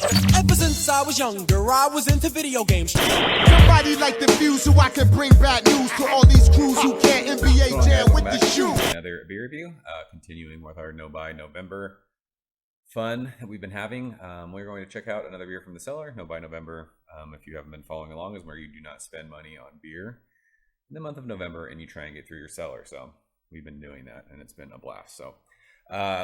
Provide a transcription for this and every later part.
Ever since I was younger, I was into video games. Somebody like the Fuse so I can bring bad news to all these crews who can't NBA jam with the shoe. Another beer review, continuing with our No Buy November fun that we've been having. We're going to check out another beer from the cellar. No Buy November, if you haven't been following along, is where you do not spend money on beer in the month of November and you try and get through your cellar. So we've been doing that and it's been a blast. So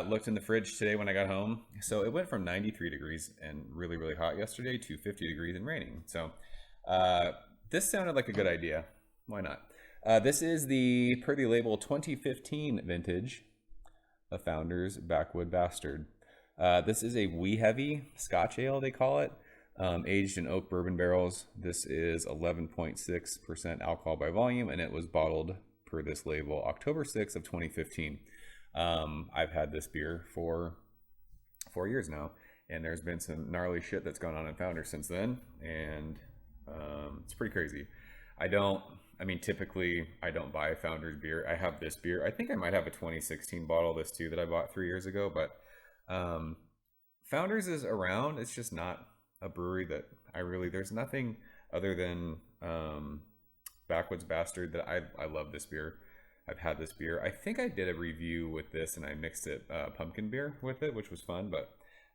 looked in the fridge today when I got home. So it went from 93 degrees and really, really hot yesterday to 50 degrees and raining. So this sounded like a good idea. Why not? This is the per the label 2015 vintage of Founders Backwoods Bastard. This is a wee heavy Scotch ale, they call it, aged in oak bourbon barrels. This is 11.6% alcohol by volume, and it was bottled per this label October 6th of 2015. I've had this beer for 4 years now, and there's been some gnarly shit that's gone on in Founders since then, and it's pretty crazy. Typically I don't buy Founders beer. I have this beer. I think I might have a 2016 bottle of this too that I bought 3 years ago, but Founders is around. It's just not a brewery that there's nothing other than Backwoods Bastard that I love this beer. I've had this beer. I think I did a review with this and I mixed it pumpkin beer with it, which was fun, but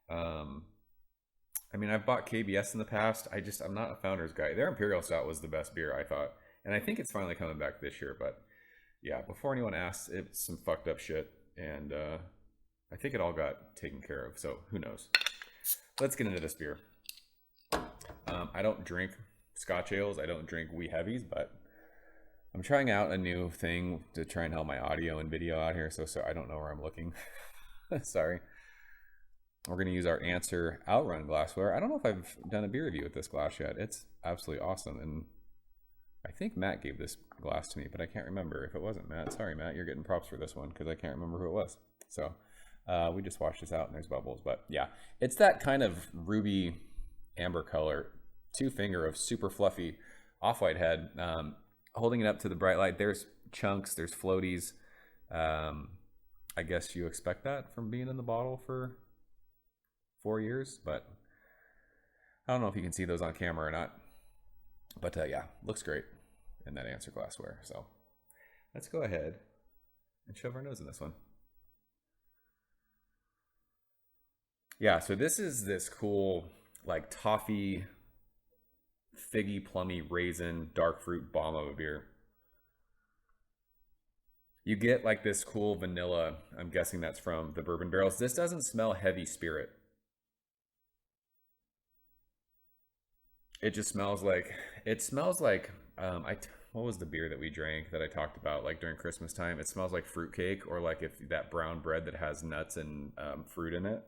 I've bought KBS in the past. I'm not a Founders guy. Their Imperial Stout was the best beer, I thought, and I think it's finally coming back this year. But yeah, before anyone asks, it's some fucked up shit, and I think it all got taken care of, so who knows. Let's get into this beer. I don't drink Scotch ales. I don't drink wee heavies, but I'm trying out a new thing to try and help my audio and video out here, so I don't know where I'm looking. Sorry. We're going to use our Answer Outrun glassware. I don't know if I've done a beer review with this glass yet. It's absolutely awesome, and I think Matt gave this glass to me, but I can't remember if it wasn't Matt. Sorry, Matt, you're getting props for this one because I can't remember who it was. So we just washed this out and there's bubbles, but yeah, it's that kind of ruby amber color, 2-finger of super fluffy off-white head. Holding it up to the bright light, there's chunks, there's floaties. I guess you expect that from being in the bottle for 4 years, but I don't know if you can see those on camera or not. But yeah, looks great in that Answer glassware. So let's go ahead and shove our nose in this one. Yeah, so this is this cool, like toffee, figgy, plummy, raisin, dark fruit bomb of a beer. You get like this cool vanilla. I'm guessing that's from the bourbon barrels. This doesn't smell heavy spirit. It just smells like, what was the beer that we drank that I talked about like during Christmas time? It smells like fruitcake, or like if that brown bread that has nuts and fruit in it.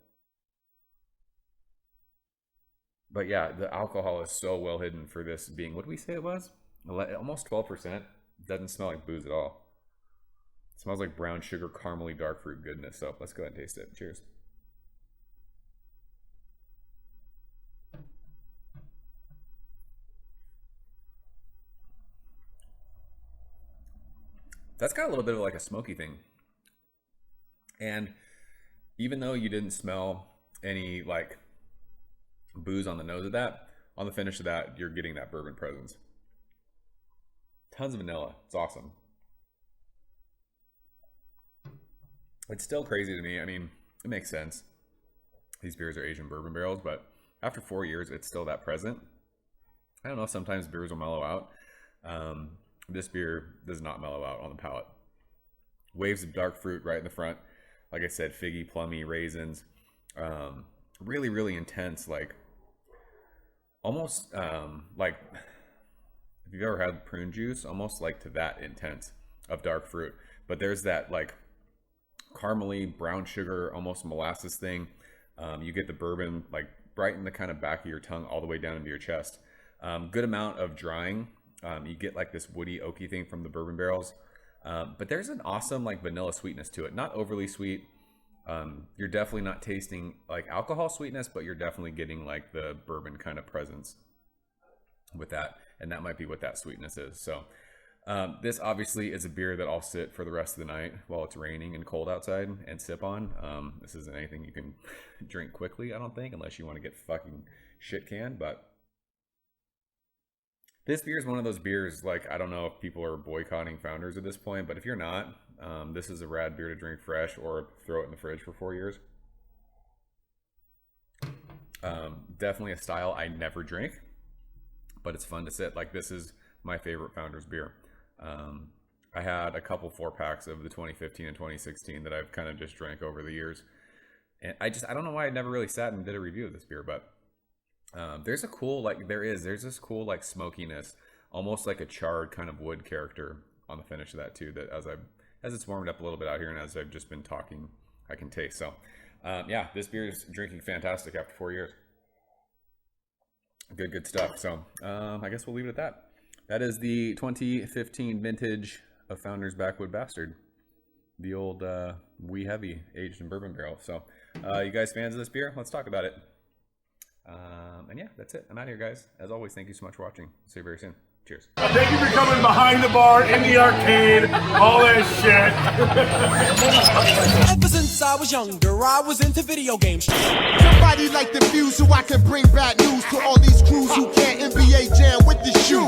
But yeah, the alcohol is so well hidden for this being, what did we say it was? Almost 12%. Doesn't smell like booze at all. It smells like brown sugar, caramely, dark fruit goodness. So let's go ahead and taste it. Cheers. That's got a little bit of like a smoky thing. And even though you didn't smell any like booze on the nose of that, on the finish of that, you're getting that bourbon presence. Tons of vanilla. It's awesome. It's still crazy to me. I mean, it makes sense. These beers are aged in bourbon barrels, but after 4 years, it's still that present. I don't know, sometimes beers will mellow out. This beer does not mellow out on the palate. Waves of dark fruit right in the front. Like I said, figgy, plummy, raisins. Really, really intense, like almost like if you've ever had prune juice, almost like to that intense of dark fruit. But there's that like caramely brown sugar, almost molasses thing. You get the bourbon like right in the kind of back of your tongue all the way down into your chest. Good amount of drying. You get like this woody oaky thing from the bourbon barrels. But there's an awesome like vanilla sweetness to it. Not overly sweet. You're definitely not tasting like alcohol sweetness, but you're definitely getting like the bourbon kind of presence with that. And that might be what that sweetness is. So This obviously is a beer that I'll sit for the rest of the night while it's raining and cold outside and sip on. This isn't anything you can drink quickly, I don't think, unless you want to get fucking shit canned. But this beer is one of those beers, like, I don't know if people are boycotting Founders at this point, but if you're not, this is a rad beer to drink fresh or throw it in the fridge for 4 years. Definitely a style I never drink, but it's fun to sit. Like, this is my favorite Founders beer. I had a couple 4-packs of the 2015 and 2016 that I've kind of just drank over the years. And I don't know why I never really sat and did a review of this beer, but there's a cool, like, there's this cool, like, smokiness, almost like a charred kind of wood character on the finish of that too, that as it's warmed up a little bit out here and as I've just been talking, I can taste. So yeah, this beer is drinking fantastic after 4 years. Good stuff. So I guess we'll leave it at that. That is the 2015 vintage of Founders Backwood Bastard, the old wee heavy aged in bourbon barrel. So you guys fans of this beer? Let's talk about it. And yeah, that's it. I'm out of here, guys. As always, thank you so much for watching. See you very soon. Cheers. Thank you for coming behind the bar, in the arcade, all that shit. Ever since I was younger, I was into video games. Somebody like the view so I can bring bad news to all these crews who can't NBA jam with the shoe.